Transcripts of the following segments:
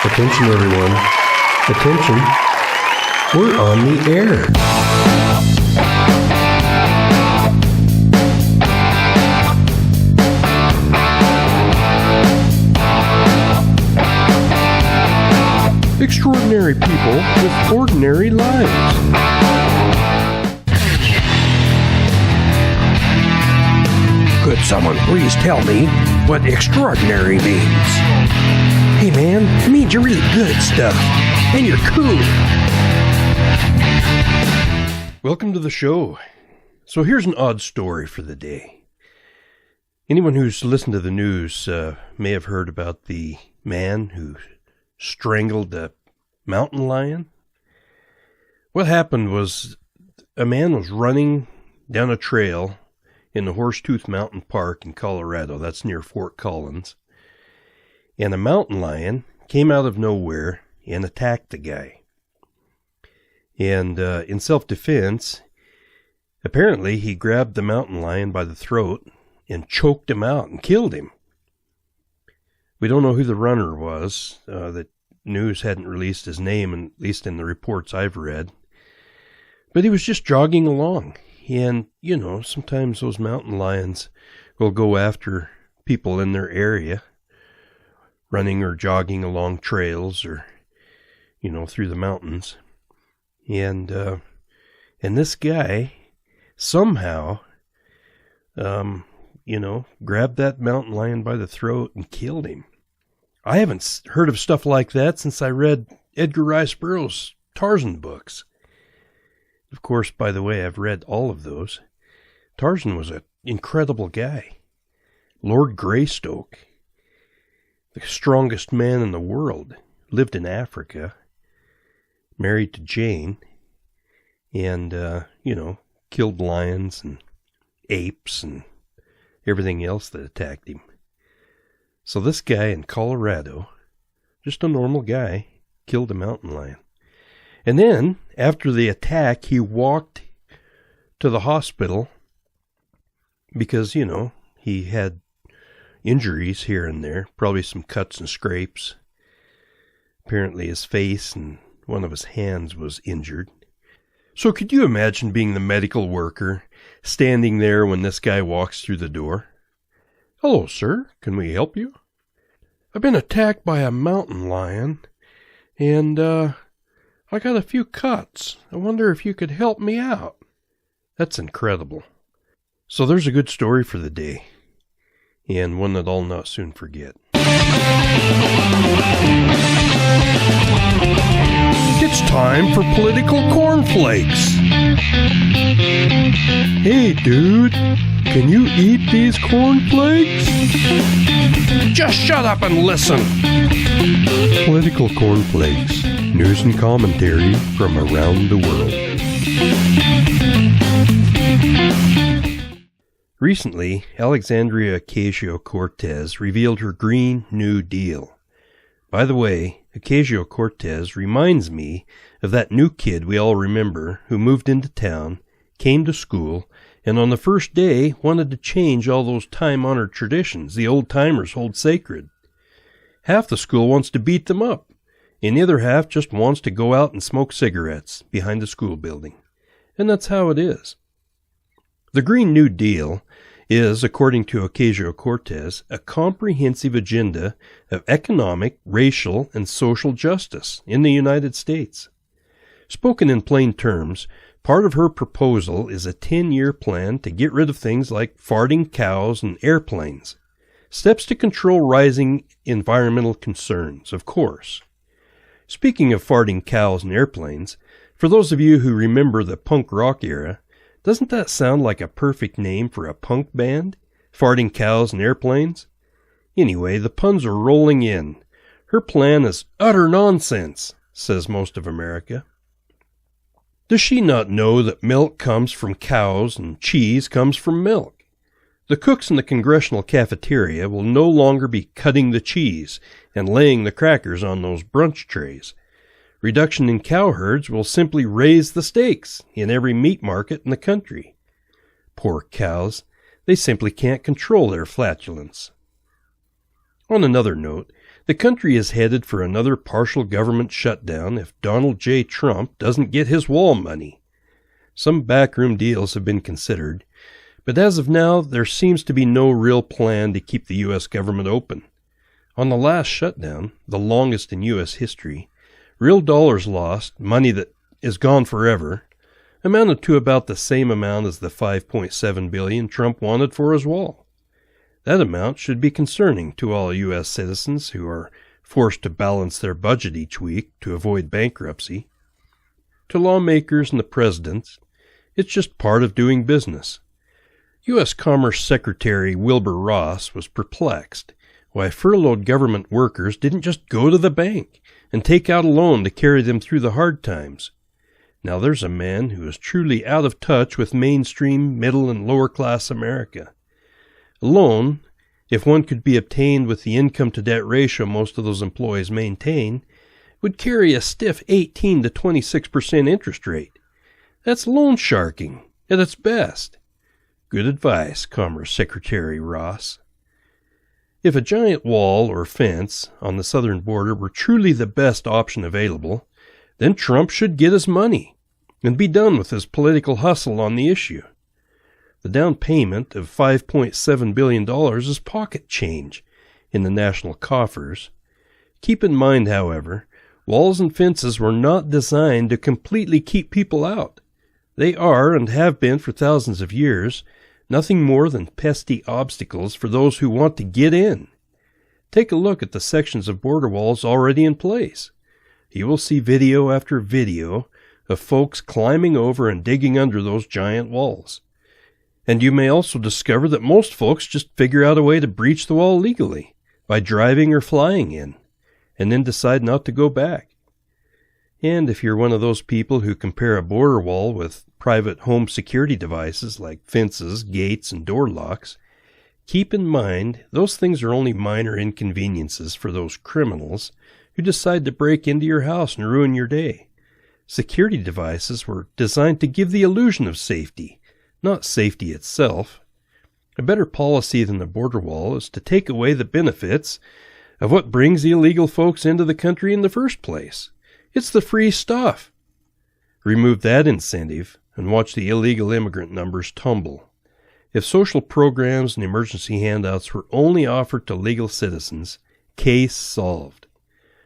Attention everyone. Attention. We're on the air. Extraordinary people with ordinary lives. Could someone please tell me what extraordinary means? Hey man, it means you're really good at stuff, and you're cool. Welcome to the show. So here's an odd story for the day. Anyone who's listened to the news may have heard about the man who strangled a mountain lion. What happened was a man was running down a trail in the Horsetooth Mountain Park in Colorado. That's near Fort Collins. And a mountain lion came out of nowhere and attacked the guy. And in self-defense, apparently he grabbed the mountain lion by the throat and choked him out and killed him. We don't know who the runner was. The news hadn't released his name, at least in the reports I've read. But he was just jogging along. And, you know, sometimes those mountain lions will go after people in their area, running or jogging along trails or, you know, through the mountains. And this guy somehow, grabbed that mountain lion by the throat and killed him. I haven't heard of stuff like that since I read Edgar Rice Burroughs' Tarzan books. Of course, by the way, I've read all of those. Tarzan was an incredible guy. Lord Greystoke, the strongest man in the world, lived in Africa, married to Jane, and, killed lions and apes and everything else that attacked him. So this guy in Colorado, just a normal guy, killed a mountain lion. And then, after the attack, he walked to the hospital because, he had injuries here and there, probably some cuts and scrapes. Apparently his face and one of his hands was injured. So could you imagine being the medical worker standing there when this guy walks through the door? "Hello, sir. Can we help you? I've been attacked by a mountain lion, and I got a few cuts. I wonder if you could help me out." That's incredible. So there's a good story for the day, and one that I'll not soon forget. It's time for political cornflakes. Hey, dude, can you eat these cornflakes? Just shut up and listen. Political cornflakes. News and commentary from around the world. Recently, Alexandria Ocasio-Cortez revealed her Green New Deal. By the way, Ocasio-Cortez reminds me of that new kid we all remember who moved into town, came to school, and on the first day wanted to change all those time-honored traditions the old-timers hold sacred. Half the school wants to beat them up, and the other half just wants to go out and smoke cigarettes behind the school building. And that's how it is. The Green New Deal is, according to Ocasio-Cortez, a comprehensive agenda of economic, racial, and social justice in the United States. Spoken in plain terms, part of her proposal is a 10-year plan to get rid of things like farting cows and airplanes. Steps to control rising environmental concerns, of course. Speaking of farting cows and airplanes, for those of you who remember the punk rock era, doesn't that sound like a perfect name for a punk band? Farting cows and airplanes? Anyway, the puns are rolling in. Her plan is utter nonsense, says most of America. Does she not know that milk comes from cows and cheese comes from milk? The cooks in the congressional cafeteria will no longer be cutting the cheese and laying the crackers on those brunch trays. Reduction in cow herds will simply raise the stakes in every meat market in the country. Poor cows, they simply can't control their flatulence. On another note, The country is headed for another partial government shutdown if Donald J. Trump doesn't get his wall money. Some backroom deals have been considered, but as of now, there seems to be no real plan to keep the U.S. government open. On the last shutdown, the longest in U.S. history, real dollars lost, money that is gone forever, amounted to about the same amount as the $5.7 billion Trump wanted for his wall. That amount should be concerning to all U.S. citizens who are forced to balance their budget each week to avoid bankruptcy. To lawmakers and the president, it's just part of doing business. U.S. Commerce Secretary Wilbur Ross was perplexed why furloughed government workers didn't just go to the bank and take out a loan to carry them through the hard times. Now there's a man who is truly out of touch with mainstream middle and lower class America. A loan, if one could be obtained with the income-to-debt ratio most of those employees maintain, would carry a stiff 18 to 26% interest rate. That's loan sharking at its best. Good advice, Commerce Secretary Ross. If a giant wall or fence on the southern border were truly the best option available, then Trump should get his money and be done with his political hustle on the issue. The down payment of $5.7 billion is pocket change in the national coffers. Keep in mind, however, walls and fences were not designed to completely keep people out. They are, and have been for thousands of years, nothing more than pesky obstacles for those who want to get in. Take a look at the sections of border walls already in place. You will see video after video of folks climbing over and digging under those giant walls. And you may also discover that most folks just figure out a way to breach the wall legally by driving or flying in, and then decide not to go back. And if you're one of those people who compare a border wall with private home security devices like fences, gates, and door locks, keep in mind those things are only minor inconveniences for those criminals who decide to break into your house and ruin your day. Security devices were designed to give the illusion of safety, not safety itself. A better policy than the border wall is to take away the benefits of what brings the illegal folks into the country in the first place. It's the free stuff. Remove that incentive and watch the illegal immigrant numbers tumble. If social programs and emergency handouts were only offered to legal citizens, case solved.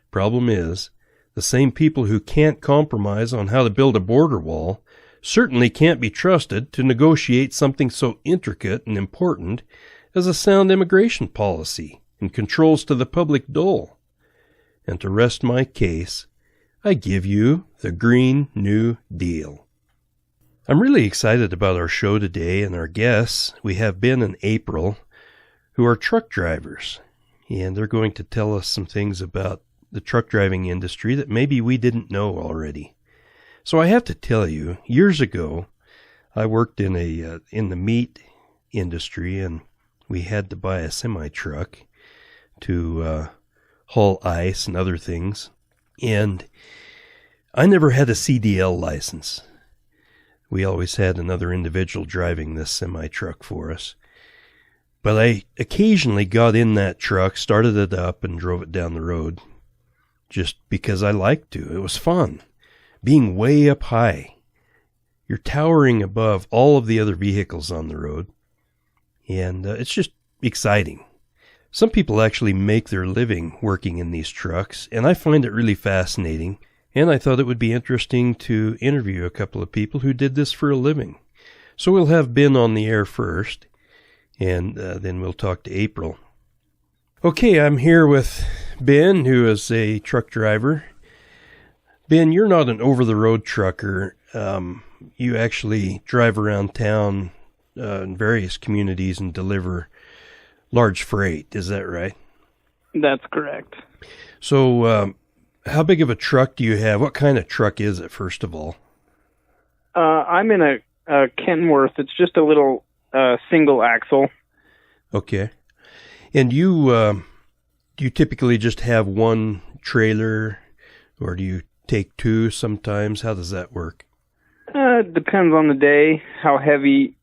Problem is, the same people who can't compromise on how to build a border wall certainly can't be trusted to negotiate something so intricate and important as a sound immigration policy and controls to the public dole. And to rest my case, I give you the Green New Deal. I'm really excited about our show today and our guests. We have Ben and April, who are truck drivers, and they're going to tell us some things about the truck driving industry that maybe we didn't know already. So I have to tell you, years ago, I worked in the meat industry, and we had to buy a semi-truck to haul ice and other things. And I never had a CDL license. We always had another individual driving this semi-truck for us. But I occasionally got in that truck, started it up, and drove it down the road just because I liked to. It was fun. Being way up high. You're towering above all of the other vehicles on the road. And it's just exciting. Some people actually make their living working in these trucks, and I find it really fascinating. And I thought it would be interesting to interview a couple of people who did this for a living. So we'll have Ben on the air first, and then we'll talk to April. Okay, I'm here with Ben, who is a truck driver. Ben, you're not an over-the-road trucker. You actually drive around town in various communities and deliver large freight. Is that right? That's correct. So how big of a truck do you have? What kind of truck is it, first of all? I'm in a Kenworth. It's just a little single axle. Okay. And do you typically just have one trailer, or do you take two sometimes? How does that work? It depends on the day, how heavy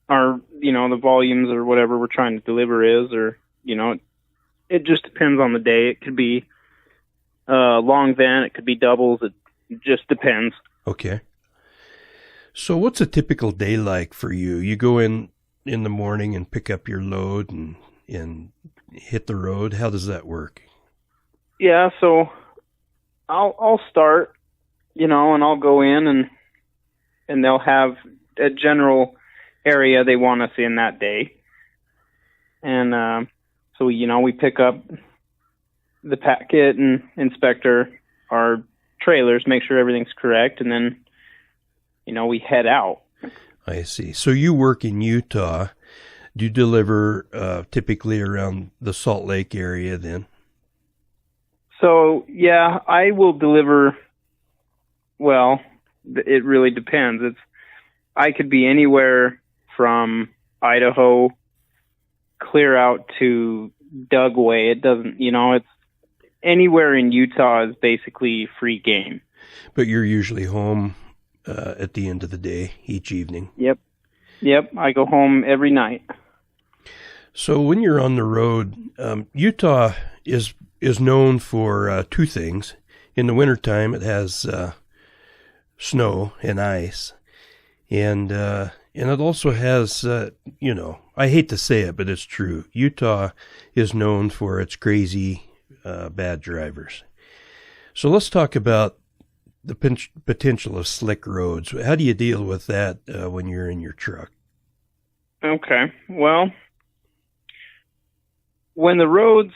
the volumes or whatever we're trying to deliver is, or, it just depends on the day. It could be long vent, it could be doubles. It just depends. Okay. So what's a typical day like for you? You go in the morning and pick up your load and hit the road. How does that work? Yeah, so I'll start, and I'll go in and they'll have a general area they want us in that day. And so, we pick up the packet and inspector our trailers, make sure everything's correct, and then, we head out. I see. So you work in Utah. Do you deliver typically around the Salt Lake area then? So, yeah, I will deliver, well, it really depends. I could be anywhere from Idaho clear out to Dugway. It doesn't, it's anywhere in Utah is basically free game. But you're usually home at the end of the day, each evening. Yep. I go home every night. So when you're on the road, Utah is known for two things. In the wintertime, it has snow and ice. And it also has, I hate to say it, but it's true. Utah is known for its crazy, bad drivers. So let's talk about the potential of slick roads. How do you deal with that when you're in your truck? Okay. Well, when the roads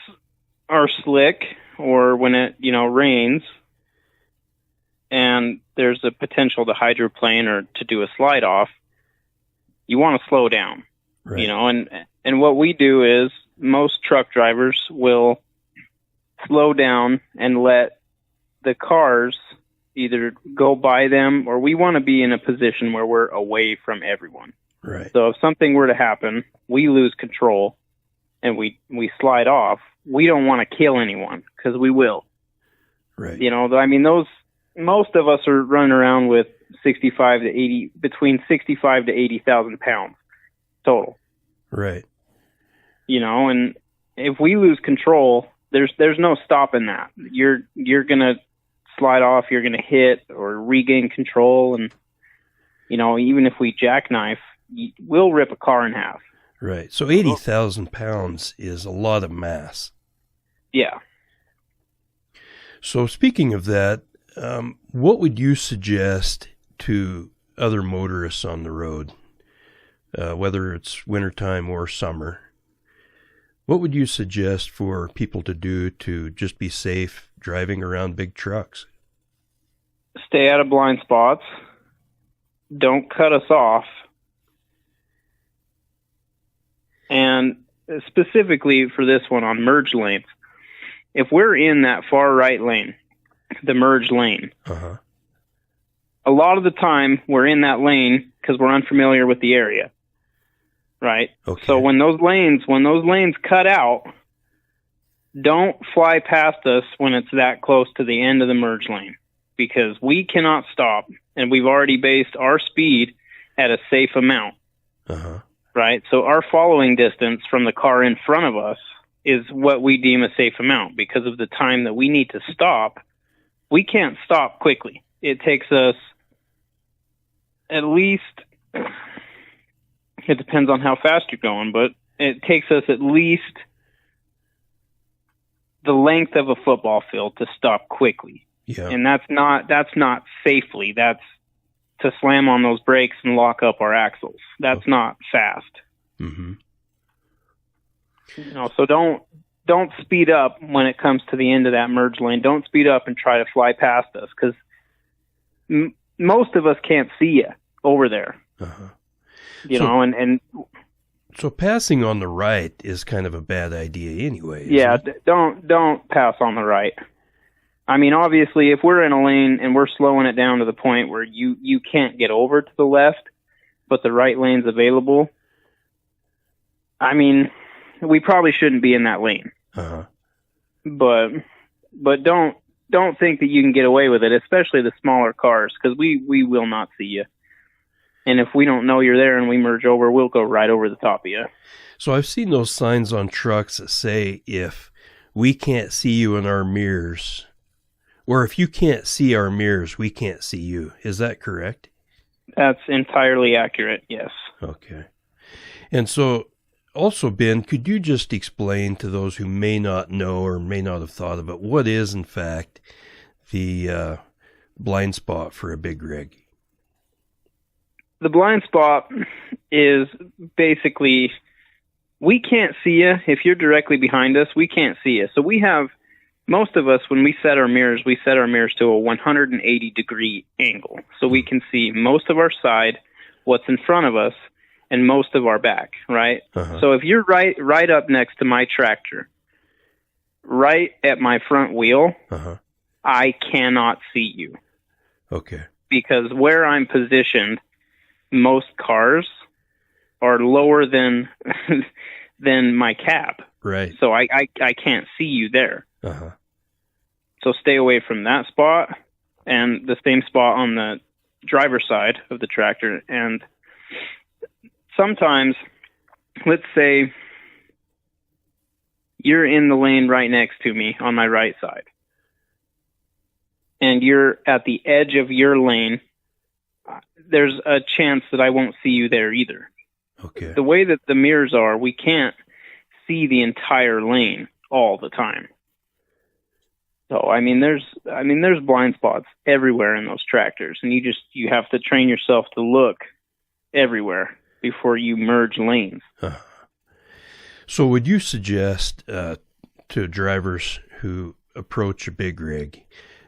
are slick or when it, rains and there's a potential to hydroplane or to do a slide off, you want to slow down, right. And what we do is most truck drivers will slow down and let the cars either go by them, or we want to be in a position where we're away from everyone. Right. So if something were to happen, we lose control and we slide off, we don't want to kill anyone because we will. Right. Most of us are running around with between 65 to 80,000 pounds total. Right. And if we lose control, there's no stopping that. You're going to slide off, you're going to hit or regain control. And, even if we jackknife, we'll rip a car in half. Right. So 80,000 pounds is a lot of mass. Yeah. So speaking of that, what would you suggest to other motorists on the road, whether it's wintertime or summer? What would you suggest for people to do to just be safe driving around big trucks? Stay out of blind spots. Don't cut us off. And specifically for this one on merge lanes, if we're in that far right lane, the merge lane, a lot of the time we're in that lane because we're unfamiliar with the area, right? Okay. So when those lanes cut out, don't fly past us when it's that close to the end of the merge lane, because we cannot stop, and we've already based our speed at a safe amount, right? So our following distance from the car in front of us is what we deem a safe amount. Because of the time that we need to stop, we can't stop quickly. It takes us at least, it depends on how fast you're going, but it takes us at least the length of a football field to stop quickly. Yeah. And that's not safely. That's to slam on those brakes and lock up our axles. That's not fast. Mm-hmm. So don't speed up when it comes to the end of that merge lane. Don't speed up and try to fly past us, because most of us can't see you over there. So passing on the right is kind of a bad idea anyway. Yeah, don't pass on the right. I mean, obviously, if we're in a lane and we're slowing it down to the point where you can't get over to the left, but the right lane's available, I mean, we probably shouldn't be in that lane. But don't think that you can get away with it, especially the smaller cars, because we will not see you. And if we don't know you're there and we merge over, we'll go right over the top of you. So I've seen those signs on trucks that say, if we can't see you in our mirrors, or if you can't see our mirrors, we can't see you. Is that correct? That's entirely accurate, yes. Okay. And so, also, Ben, could you just explain to those who may not know or may not have thought of it, what is, in fact, the blind spot for a big rig? The blind spot is basically, we can't see you. If you're directly behind us, we can't see you. So we have, most of us, when we set our mirrors to a 180-degree angle. So we can see most of our side, what's in front of us, and most of our back, right? Uh-huh. So if you're right up next to my tractor, right at my front wheel, Uh-huh. I cannot see you. Okay. Because where I'm positioned, most cars are lower than than my cab. Right. So I can't see you there. Uh-huh. So stay away from that spot and the same spot on the driver's side of the tractor. And sometimes, let's say you're in the lane right next to me on my right side, and you're at the edge of your lane, there's a chance that I won't see you there either. Okay. The way that the mirrors are, we can't see the entire lane all the time. So there's blind spots everywhere in those tractors, and you have to train yourself to look everywhere before you merge lanes. Uh-huh. So would you suggest to drivers who approach a big rig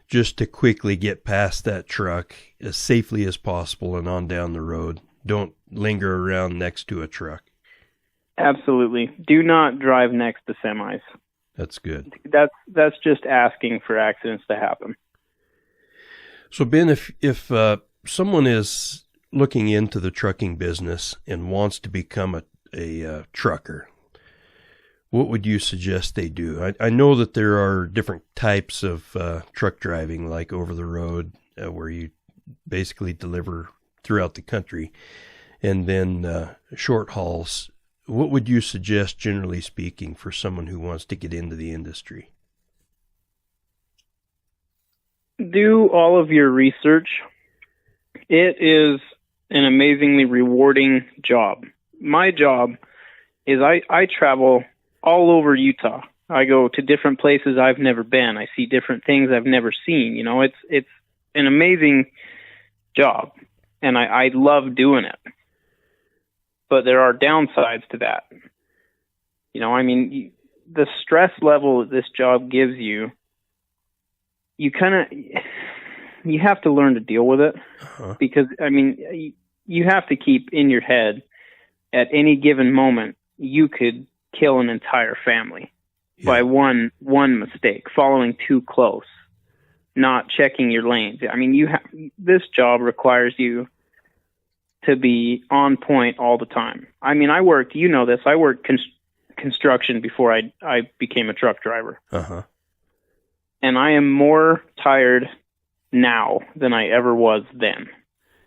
just to quickly get past that truck as safely as possible and on down the road? Don't linger around next to a truck. Absolutely. Do not drive next to semis. That's good. That's just asking for accidents to happen. So Ben, if someone is looking into the trucking business and wants to become a trucker, what would you suggest they do? I know that there are different types of truck driving, like over the road, where you basically deliver throughout the country, and then short hauls. What would you suggest, generally speaking, for someone who wants to get into the industry? Do all of your research. It is an amazingly rewarding job. My job is I travel all over Utah. I go to different places I've never been. I see different things I've never seen. It's an amazing job, and I love doing it. But there are downsides to that. The stress level that this job gives you, you have to learn to deal with it. Uh-huh. Because, you have to keep in your head at any given moment, you could kill an entire family by one mistake, following too close, not checking your lanes. This job requires you to be on point all the time. I worked construction before I became a truck driver. Uh-huh. And I am more tired now than I ever was then.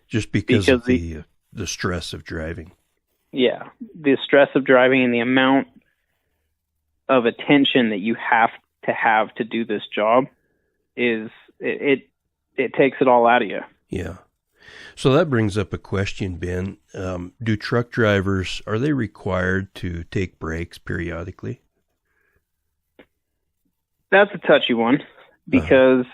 Just because of the stress of driving. Yeah. The stress of driving and the amount of attention that you have to do this job it takes it all out of you. Yeah. So that brings up a question, Ben. Do truck drivers, are they required to take breaks periodically? That's a touchy one because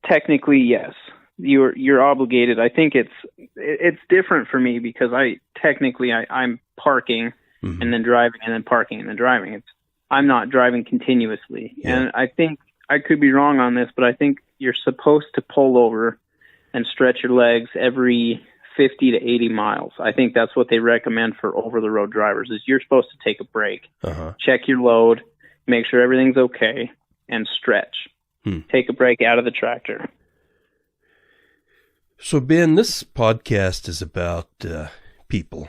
technically, yes, you're obligated. I think it's different for me because I'm parking and then driving and then parking and then driving. I'm not driving continuously. Yeah. And I think I could be wrong on this, but I think you're supposed to pull over and stretch your legs every 50 to 80 miles. I think that's what they recommend for over-the-road drivers, is you're supposed to take a break, check your load, make sure everything's okay, and stretch. Take a break out of the tractor. So, Ben, this podcast is about people.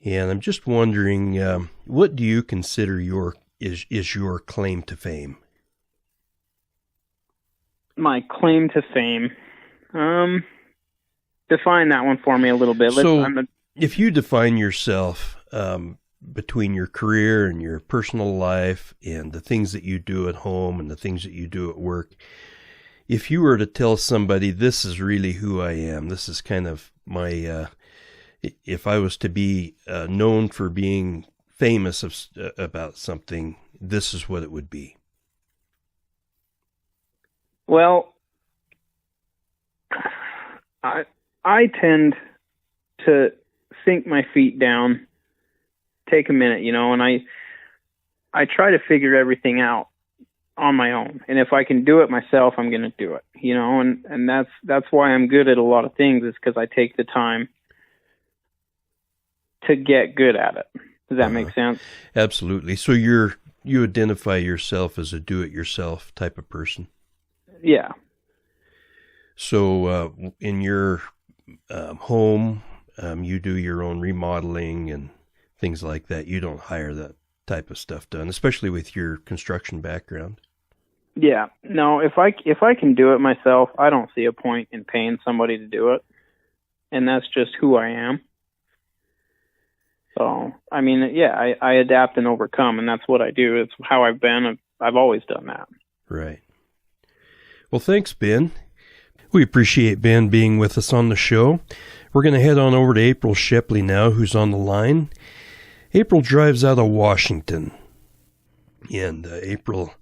And I'm just wondering, what do you consider is your claim to fame? My claim to fame? define that one for me a little bit. If you define yourself between your career and your personal life and the things that you do at home and the things that you do at work, if you were to tell somebody, this is really who I am, this is kind of my, if I was to be known for being famous about something, this is what it would be. Well, I tend to sink my feet down, take a minute, and I try to figure everything out on my own. And if I can do it myself, I'm going to do it, and that's why I'm good at a lot of things, is because I take the time to get good at it. Does that make sense? Absolutely. So you identify yourself as a do-it-yourself type of person? Yeah. So in your home, you do your own remodeling and things like that. You don't hire that type of stuff done, especially with your construction background. Yeah. No, if I can do it myself, I don't see a point in paying somebody to do it. And that's just who I am. So, I mean, yeah, I adapt and overcome, and that's what I do. It's how I've been. I've always done that. Right. Well, thanks, Ben. We appreciate Ben being with us on the show. We're going to head on over to April Shepley now, who's on the line. April drives out of Washington, and April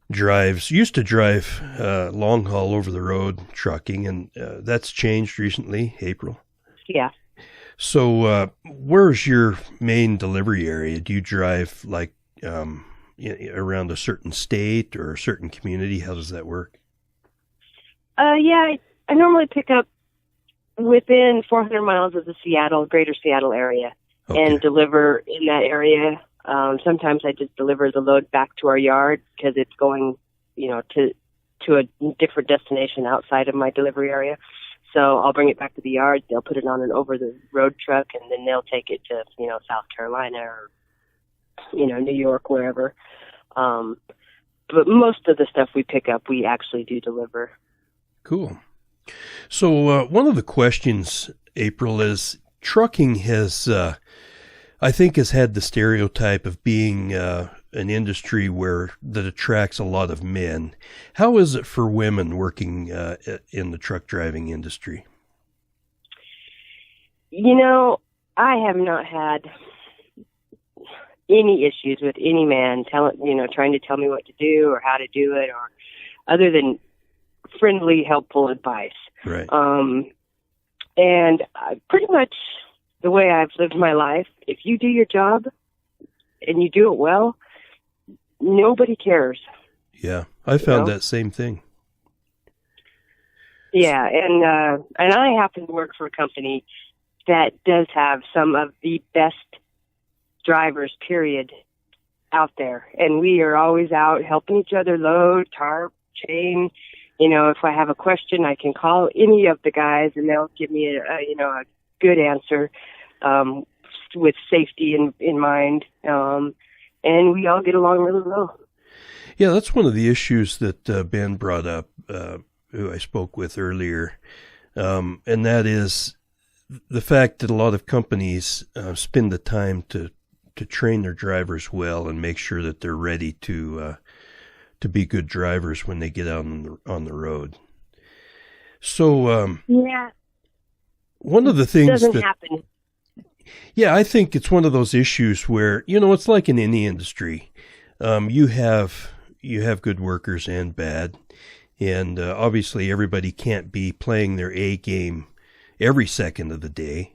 used to drive long haul over the road trucking, and that's changed recently, April. Yeah. So where's your main delivery area? Do you drive like around a certain state or a certain community? How does that work? Yeah, I normally pick up within 400 miles of the greater Seattle area, and deliver in that area. Sometimes I just deliver the load back to our yard because it's going, to a different destination outside of my delivery area. So I'll bring it back to the yard. They'll put it on an over-the-road truck, and then they'll take it to, South Carolina or, New York, wherever. But most of the stuff we pick up, we actually do deliver. Cool. So one of the questions, April, is trucking has, I think, has had the stereotype of being an industry that attracts a lot of men. How is it for women working in the truck driving industry? I have not had any issues with any man trying to tell me what to do or how to do it, or other than friendly, helpful advice. Right. And pretty much the way I've lived my life, if you do your job and you do it well, nobody cares. Yeah, I found that same thing. Yeah, and I happen to work for a company that does have some of the best drivers, period, out there. And we are always out helping each other load, tarp, chain. If I have a question, I can call any of the guys and they'll give me a good answer with safety in mind. And we all get along really well. Yeah, that's one of the issues that Ben brought up, who I spoke with earlier, and that is the fact that a lot of companies spend the time to train their drivers well and make sure that they're ready to be good drivers when they get out on the road. So yeah, one of the things doesn't happen. Yeah, I think it's one of those issues where, it's like in any industry. You have good workers and bad. And obviously everybody can't be playing their A game every second of the day.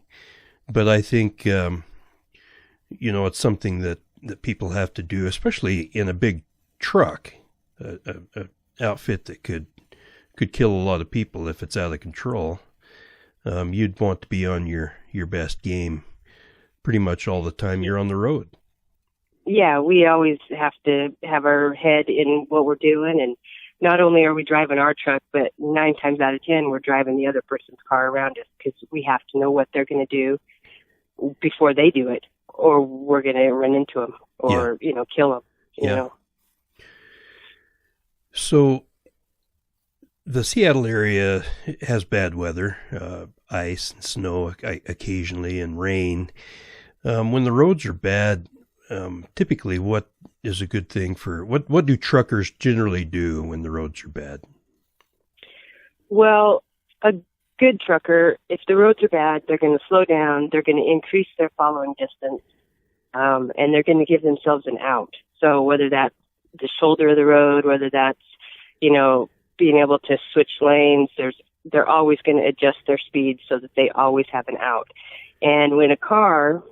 But I think, it's something that people have to do, especially in a big truck, a outfit that could kill a lot of people if it's out of control. You'd want to be on your best game pretty much all the time you're on the road. Yeah, we always have to have our head in what we're doing, and not only are we driving our truck, but 9 times out of 10 we're driving the other person's car around us, because we have to know what they're going to do before they do it, or we're going to run into them or kill them. You know. So the Seattle area has bad weather, ice and snow occasionally, and rain. When the roads are bad, typically what is a good thing for, what do truckers generally do when the roads are bad? Well, a good trucker, if the roads are bad, they're going to slow down, they're going to increase their following distance, and they're going to give themselves an out. So whether that's the shoulder of the road, whether that's, being able to switch lanes, they're always going to adjust their speed so that they always have an out. And when a car,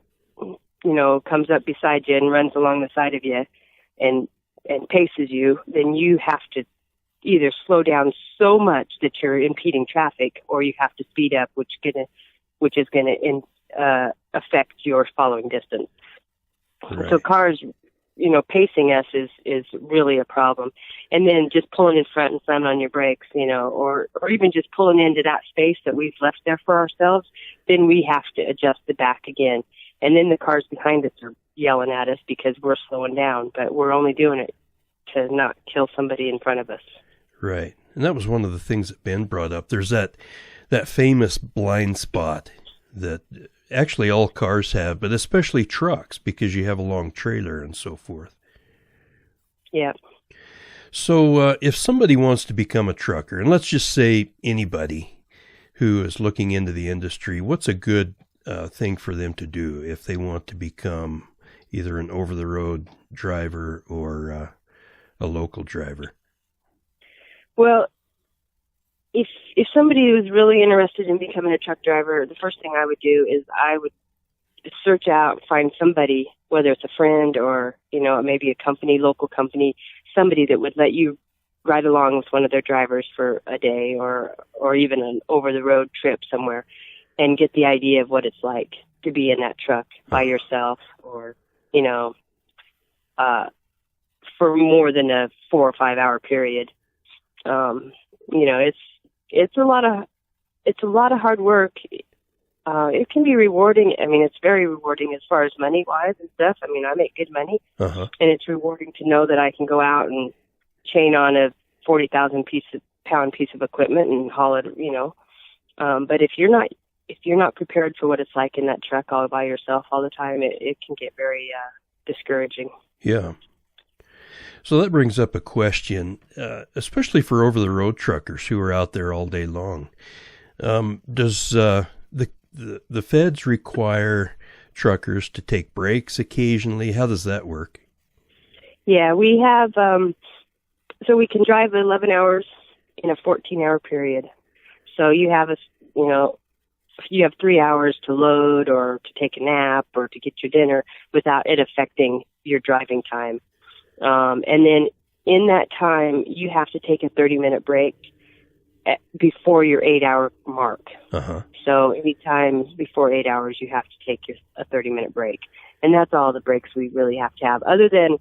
comes up beside you and runs along the side of you and paces you, then you have to either slow down so much that you're impeding traffic, or you have to speed up, which is going to affect your following distance. Right. So cars, pacing us is really a problem. And then just pulling in front and slamming on your brakes, or even just pulling into that space that we've left there for ourselves, then we have to adjust the back again. And then the cars behind us are yelling at us because we're slowing down, but we're only doing it to not kill somebody in front of us. Right. And that was one of the things that Ben brought up. There's that famous blind spot that actually all cars have, but especially trucks, because you have a long trailer and so forth. Yeah. So if somebody wants to become a trucker, and let's just say anybody who is looking into the industry, what's a good thing for them to do if they want to become either an over-the-road driver or a local driver? Well, if somebody was really interested in becoming a truck driver, the first thing I would do is I would search out, find somebody, whether it's a friend or, maybe a company, local company, somebody that would let you ride along with one of their drivers for a day or even an over-the-road trip somewhere and get the idea of what it's like to be in that truck by yourself or, for more than a 4 or 5 hour period. It's a lot of hard work. It can be rewarding. I mean, it's very rewarding as far as money wise and stuff. I mean, I make good money, and it's rewarding to know that I can go out and chain on a 40,000 pound piece of equipment and haul it, but if you're not prepared for what it's like in that truck all by yourself all the time, it can get very discouraging. Yeah. So that brings up a question, especially for over-the-road truckers who are out there all day long. Does the feds require truckers to take breaks occasionally? How does that work? Yeah, we have, so we can drive 11 hours in a 14-hour period. So you have you have 3 hours to load or to take a nap or to get your dinner without it affecting your driving time. And then in that time, you have to take a 30-minute break before your 8-hour mark. So anytime before 8 hours, you have to take a 30-minute break. And that's all the breaks we really have to have. Other than,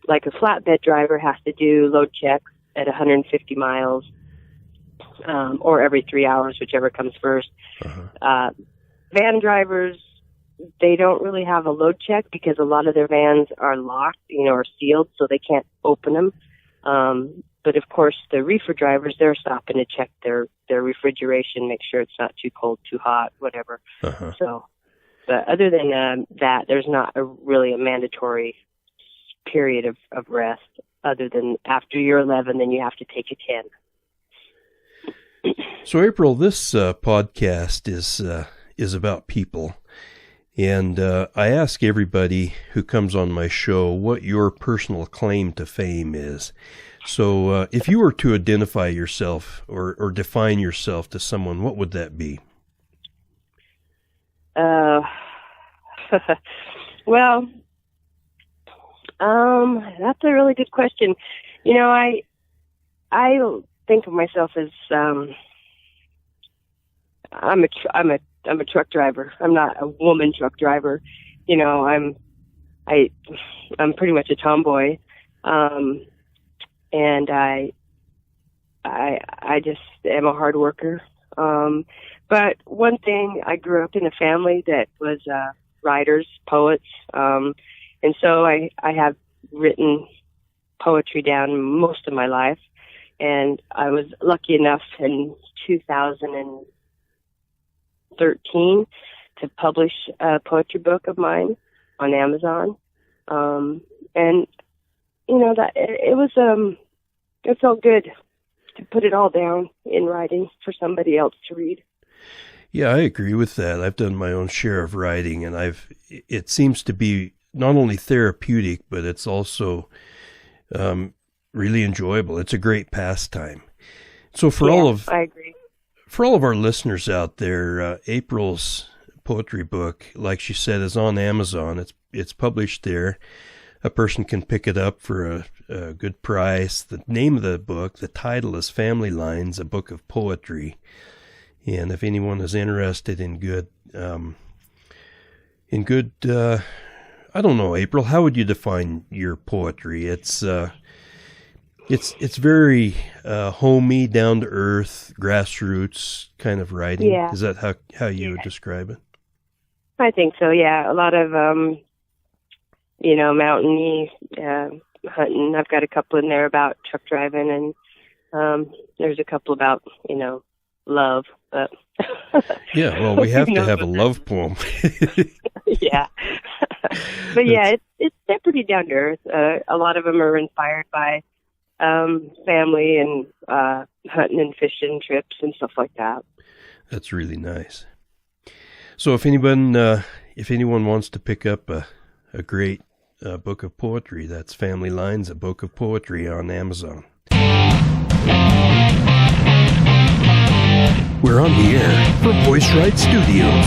like, a flatbed driver has to do load checks at 150 miles or every 3 hours, whichever comes first. Van drivers, they don't really have a load check because a lot of their vans are locked, or sealed, so they can't open them. But of course, the reefer drivers, they're stopping to check their refrigeration, make sure it's not too cold, too hot, whatever. So, but other than that, there's not really a mandatory period of rest. Other than after you're 11, then you have to take a 10. So, April, this podcast is about people. And I ask everybody who comes on my show what your personal claim to fame is. So if you were to identify yourself or define yourself to someone, what would that be? Well, that's a really good question. I think of myself as I'm a truck driver. I'm not a woman truck driver. I'm pretty much a tomboy. And I just am a hard worker. But one thing, I grew up in a family that was writers, poets. And so I have written poetry down most of my life. And I was lucky enough in 2013 to publish a poetry book of mine on Amazon. And, you know, that it felt good to put it all down in writing for somebody else to read. Yeah, I agree with that. I've done my own share of writing, and it seems to be not only therapeutic, but it's also really enjoyable. It's a great pastime. So I agree. For all of our listeners out there, April's poetry book, like she said, is on Amazon. It's published there. A person can pick it up for a good price. The name of the book, the title is Family Lines, a Book of Poetry. And if anyone is interested in good, I don't know, April, how would you define your poetry? It's very homey, down to earth, grassroots kind of writing. Yeah. Is that how you would describe it? I think so. Yeah, a lot of mountainy hunting. I've got a couple in there about truck driving, and there's a couple about love. But yeah, well, we have to have a love poem. Yeah. But yeah, they're pretty down to earth. A lot of them are inspired by family and hunting and fishing trips and stuff like that. That's really nice. So if anyone wants to pick up a great book of poetry, that's Family Lines, a Book of Poetry on Amazon. We're on the air for Voice Right Studios.